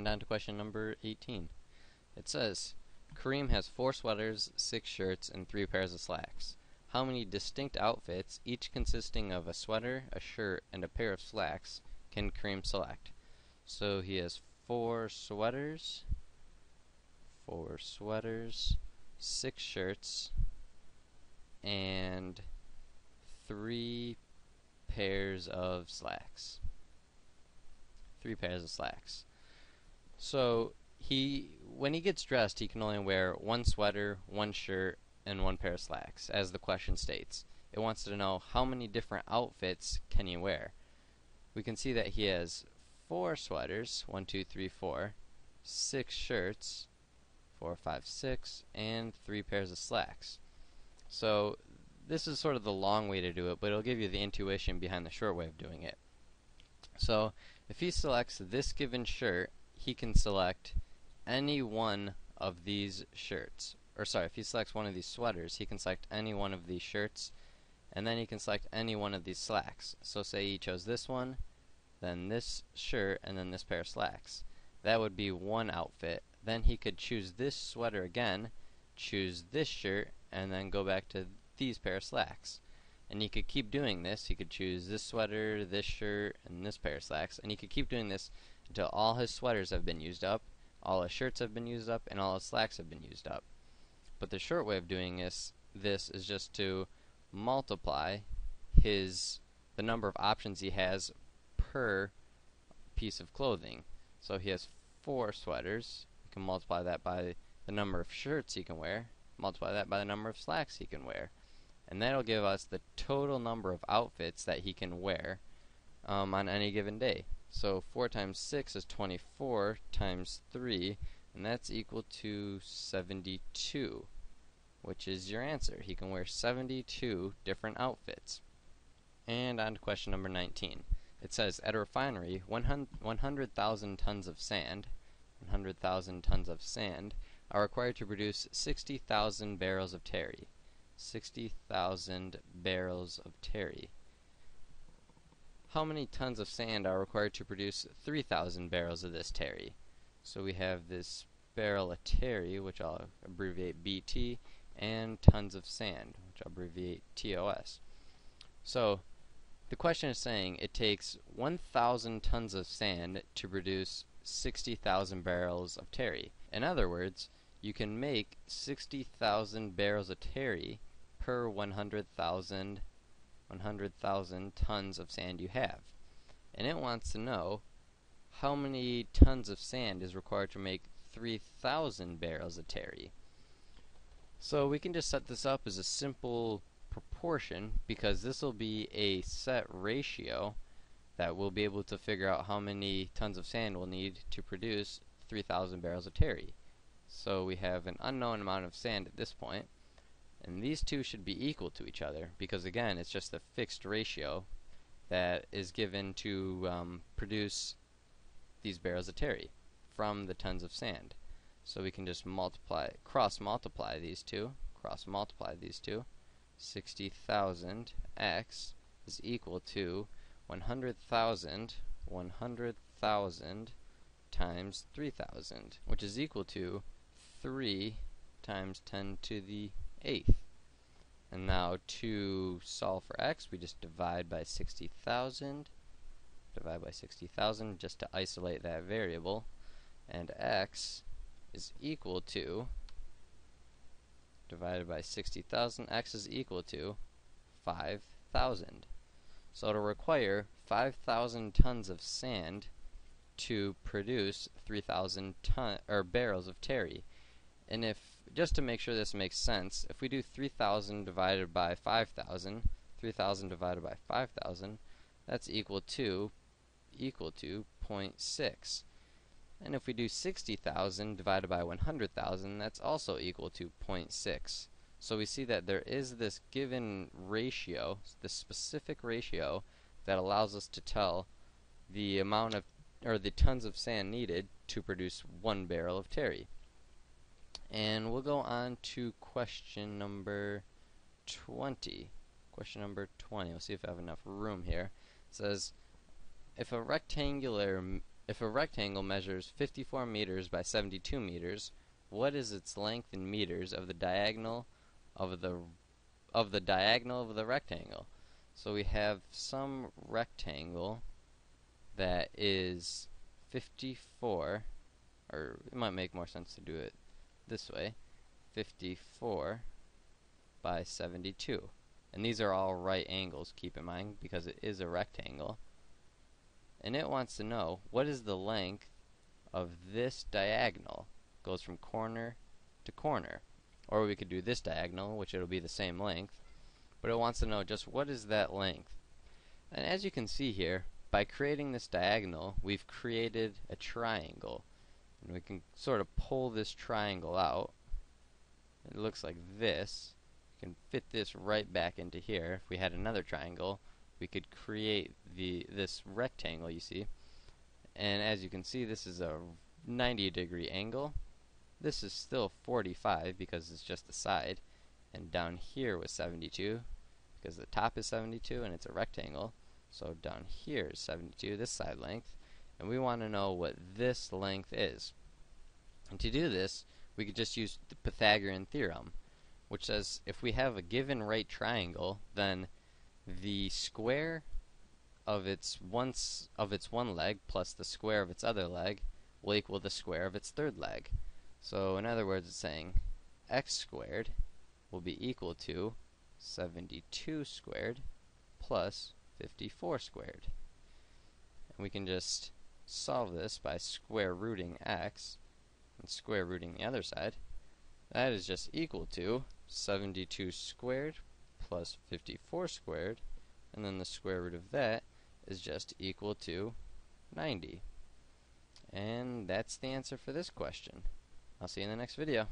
on to question number 18. It says, Kareem has 4 sweaters, 6 shirts, and 3 pairs of slacks. How many distinct outfits, each consisting of a sweater, a shirt, and a pair of slacks, can Kareem select? So he has 4 sweaters, 6 shirts, and 3 pairs of slacks. 3 pairs of slacks. So when he gets dressed, he can only wear 1 sweater, 1 shirt, and 1 pair of slacks, as the question states. It wants to know how many different outfits can he wear. We can see that he has 4 sweaters, 1, 2, 3, 4, 6 shirts, 4, 5, 6, and 3 pairs of slacks. So this is sort of the long way to do it, but it'll give you the intuition behind the short way of doing it. So if he selects this given shirt, he can select any one of these shirts. Or sorry, if he selects one of these sweaters, he can select any one of these shirts, and then he can select any one of these slacks. So say he chose this one, then this shirt, and then this pair of slacks. That would be one outfit. Then he could choose this sweater again, choose this shirt, and then go back to these pair of slacks. And he could keep doing this. He could choose this sweater, this shirt, and this pair of slacks. And he could keep doing this until all his sweaters have been used up, all his shirts have been used up, and all his slacks have been used up. But the short way of doing this is just to multiply the number of options he has per piece of clothing. So he has 4 sweaters. You can multiply that by the number of shirts he can wear, multiply that by the number of slacks he can wear. And that'll give us the total number of outfits that he can wear on any given day. So 4 times 6 is 24 times 3, and that's equal to 72, which is your answer. He can wear 72 different outfits. And on to question number 19. It says, at a refinery, 100,000 tons of sand are required to produce 60,000 barrels of terry. 60,000 barrels of terry. How many tons of sand are required to produce 3,000 barrels of this terry? So we have this barrel of terry, which I'll abbreviate BT, and tons of sand, which I'll abbreviate TOS. So the question is saying it takes 1,000 tons of sand to produce 60,000 barrels of terry. In other words, you can make 60,000 barrels of terry per 100,000 tons of sand you have. And it wants to know how many tons of sand is required to make 3,000 barrels of terry. So we can just set this up as a simple proportion, because this will be a set ratio that we'll be able to figure out how many tons of sand we'll need to produce 3,000 barrels of terry. So we have an unknown amount of sand at this point, and these two should be equal to each other, because again, it's just a fixed ratio that is given to produce these barrels of terry from the tons of sand. So we can just cross-multiply these two. 60,000 x is equal to 100,000 times 3,000, which is equal to 3 times 10 to the 8th. And now to solve for x, we just divide by 60,000 just to isolate that variable, and x is equal to, divided by 60,000, x is equal to 5,000. So it'll require 5,000 tons of sand to produce 3,000 barrels of terry. And just to make sure this makes sense, if we do 3,000 divided by 5,000, 3,000 divided by 5,000, that's equal to 0.6. And if we do 60,000 divided by 100,000, that's also equal to 0.6. So we see that there is this given ratio, this specific ratio, that allows us to tell the amount of, or the tons of sand needed to produce 1 barrel of terry. And we'll go on to question number 20. We'll see if I have enough room here. It says, if a rectangular if a rectangle measures 54 meters by 72 meters, what is its length in meters of the diagonal of the diagonal of the rectangle? So we have some rectangle that is 54, or it might make more sense to do it this way, 54 by 72. And these are all right angles, keep in mind, because it is a rectangle. And it wants to know what is the length of this diagonal. Goes from corner to corner. Or we could do this diagonal, which it'll be the same length. But it wants to know just what is that length. And as you can see here, by creating this diagonal, we've created a triangle. And we can sort of pull this triangle out. It looks like this. We can fit this right back into here. If we had another triangle, we could create this rectangle, you see. And as you can see, this is a 90-degree angle. This is still 45 because it's just the side. And down here was 72 because the top is 72 and it's a rectangle. So down here is 72, this side length. And we want to know what this length is. And to do this, we could just use the Pythagorean theorem, which says if we have a given right triangle, then the square of its one leg plus the square of its other leg will equal the square of its third leg. So in other words, it's saying x squared will be equal to 72 squared plus 54 squared. And we can just solve this by square rooting x and square rooting the other side. That is just equal to 72 squared plus 54 squared, and then the square root of that is just equal to 90. And that's the answer for this question. I'll see you in the next video.